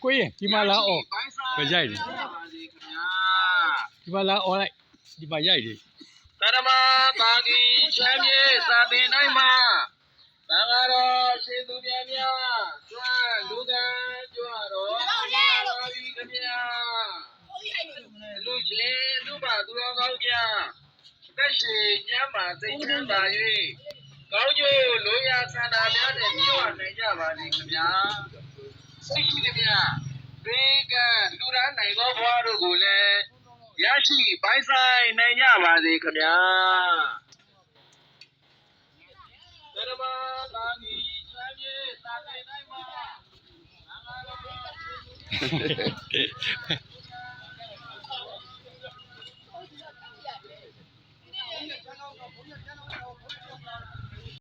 ကိုရင်ဒီမှာလာအော်ပဲရိုက်တယ်ဒီမှာလာအော်လိုက်ဒီမှာရိုက်တယ်သရမပါကီချမ်းမြေစာပင်တိုင်းမှာဘာသာတော်ရှင်သူများများကျွမ်းလူကံကြွတော်ပါပြီခင်ဗျာလူချင်းလူပါသူတော်ကောင်းများတက်ရှိညမ်းပါစိတ်ချမ်းသာ၍ကောင်းကျိုးလိုရာဆန္ဒများနဲ့ပြည့်ဝနိုင်ကြပါစေခင်ဗျာစိတ်ရှိသည်ဗျာဘေးကလူရန်နိုင်သောဘွားတို့ကိုလည်းရရှိပိုင်ဆိုင်နိုင်ကြပါစေခင်ဗျာဓမ္မသာဂီချမ်းမြေသာသိနိုင်မှာ